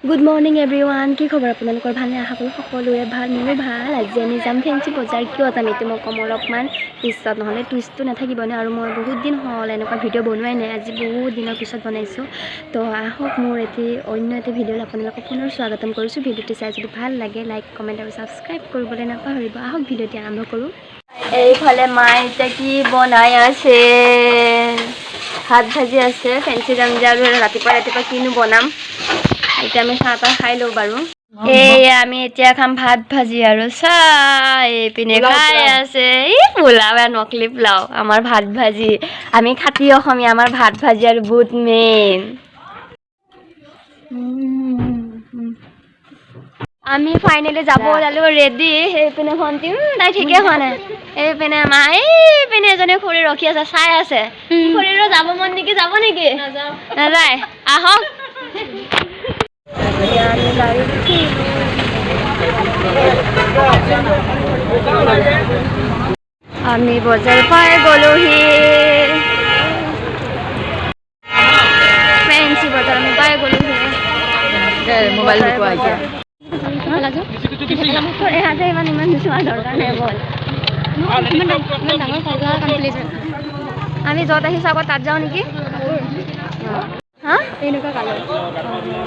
Good morning everyone. কি খবৰ আপোনালোকৰ ভালনে আশা কৰোঁ সকলোৰে ভাল মোৰো ভাল আজি আমি যাম ফেঞ্চি বজাৰ কিয় যাম এইটো মই কম অলপমান পিছত নহ'লে টুইষ্টটো নাথাকিবনে আৰু মই বহুত দিন হ'ল এনেকুৱা ভিডিঅ' বনোৱাই নাই আজি বহুত দিনৰ পিছত বনাইছোঁ তো আহক মোৰ অন্য এটা ভিডিঅ'ত আপোনালোকক পুনৰ স্বাগতম কৰিছোঁ ভিডিঅ'টো চাই যদি ভাল লাগে লাইক কমেণ্ট আৰু ছাবস্ক্ৰাইব কৰিবলৈ নাপাহৰিব আহক ভিডিঅ'টি আৰম্ভ কৰোঁ এইফালে মায়ে এতিয়া কি বনাই আছে ভাত ভাজি আছে ফেঞ্চি যাম যে আৰু ৰাতিপুৱা কিনো বনাম এতিয়া আমি চাহ তাহ খাই লওঁ বাৰু আমি এতিয়া খাম ভাত ভাজি আৰু চাহ এইপিনে খাই আছে পোলাও নকলি পোলাও আমাৰ ভাত ভাজি আমি খাতি অসমীয়া আমাৰ ভাত ভাজি আৰু বহুত মেইন আমি ফাইনেলি যাব ওলালো ৰেডি সেইপিনে ভণ্টি তাই ঠিকে হোৱা নাই এইপিনে আমাৰ এইপিনে এজনী খুৰী ৰখি আছে চাই আছে খুৰীৰো যাব মন নেকি যাব নেকি নাযায় আহক আমি বজাৰ পাই গলোহি ফেঞ্চি বজাৰ আমি পাই গলোহি মোবাইল আমি য'ত আহিছো আকৌ তাত যাওঁ নেকি হা এনেকুৱা কালাৰ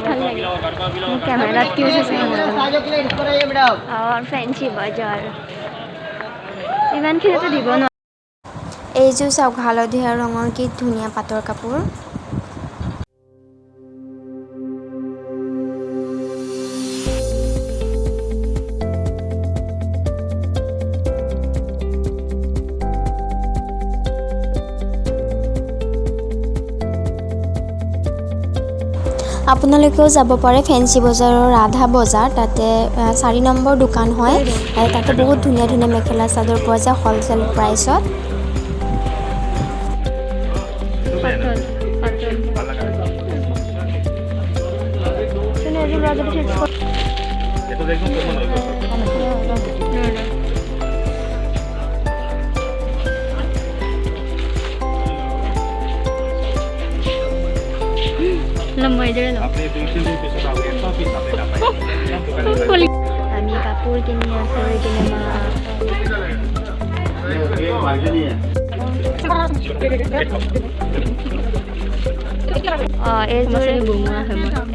ভাল লাগে কেমেৰাত কি হৈছে ফেঞ্চি বজাৰ ইমানখিনিতো দিব ন এইযোৰ চাওক হালধীয়া ৰঙৰ কি ধুনীয়া পাটৰ কাপোৰ আপোনালোকেও যাব পাৰে ফেঞ্চি বজাৰৰ ৰাধা বজাৰ তাতে 4 নম্বৰ দোকান হয় তাতে বহুত ধুনীয়া ধুনীয়া মেখেলা চাদৰ পোৱা যায় হ'লচেল প্ৰাইচত আমি কাপোৰ কিনি আছো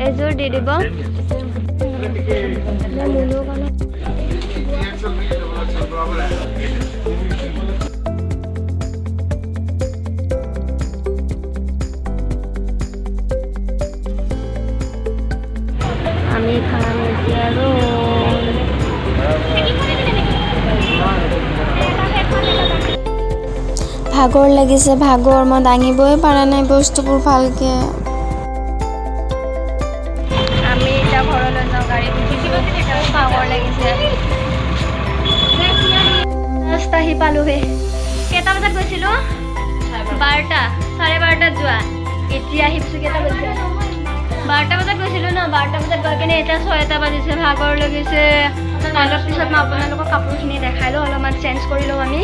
এইযোৰ দি দিব আমি খাম এতিয়া আৰু ভাগৰ লাগিছে ভাগৰ মই দাঙিবই পৰা নাই বস্তুবোৰ ভালকে আমি এতিয়া ঘৰলৈ যাওঁ গাড়ী ভাগৰ লাগিছে ৰাস্তা আহি পালোহি কেইটা বজাত গৈছিলোঁ 12টা 12:30 যোৱা এতিয়া আহিছোঁ কেইটা বজাত 12টা বজাত গৈছিলোঁ ন 12টা বজাত গৈ কিনে এতিয়া 6টা বাজিছে ভাগৰ লাগিছে অলপ পিছত মই আপোনালোকক কাপোৰখিনি দেখাই লওঁ অলপমান চেঞ্জ কৰি লওঁ আমি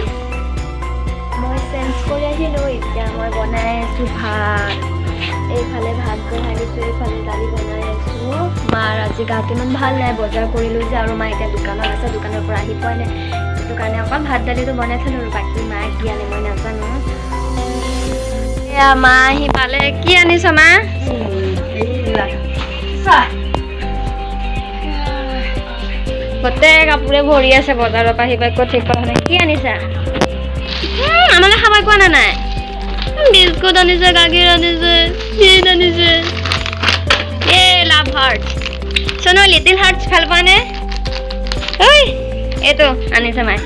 মই চেঞ্জ কৰি আহিলোঁ এতিয়া মই বনাই আছোঁ ভাত এইফালে ভাত বনাই দিছোঁ এইফালে দালি বনাই আছোঁ মাৰ আজি গাটো ইমান ভাল নাই বজাৰ কৰিলোঁ যে আৰু মা এতিয়া দোকানত আছে দোকানৰ পৰা আহি পোৱা নাই সেইটো কাৰণে অকল ভাত দালিটো বনাই থ'লোঁ আৰু বাকী মায়ে কি আনে মই নাজানো এয়া মা আহি পালে কি আনিছ মা গোটেই কাপোৰে ভৰি আছে বজাৰৰ পৰা আহিব একো ঠিক কৰা নাই কি আনিছা আমালে খাব কোৱা নাই বিস্কুট আনিছে গাখীৰ আনিছে চিজ আনিছে লাভ হাৰ্ট চনো লিটিল হাৰ্ট ভাল পোৱা নে ঐ এইটো আনিছে মায়ে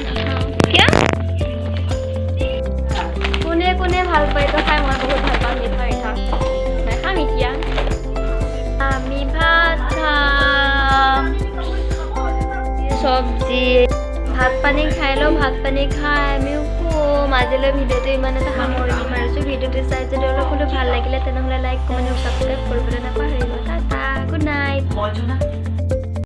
কিয় কোনে কোনে ভাল পায় এইটো খাই মই বহুত ভাল পাওঁ মিঠা মিঠা নাখাম এতিয়া আমি ভাত খাম চব্জি ভাত পানী খাই লওঁ ভাত পানী খাই আমি শুম আজিলৈ ভিডিঅ'টো ইমান এটা সামৰণি মাৰিছোঁ ভিডিঅ'টো চাই যদি অলপ হ'লেও ভাল লাগিলে তেনেহ'লে লাইক কমেণ্ট আৰু ছাবস্ক্ৰাইব কৰিবলৈ নাপাহৰিব টাটা গুড নাইট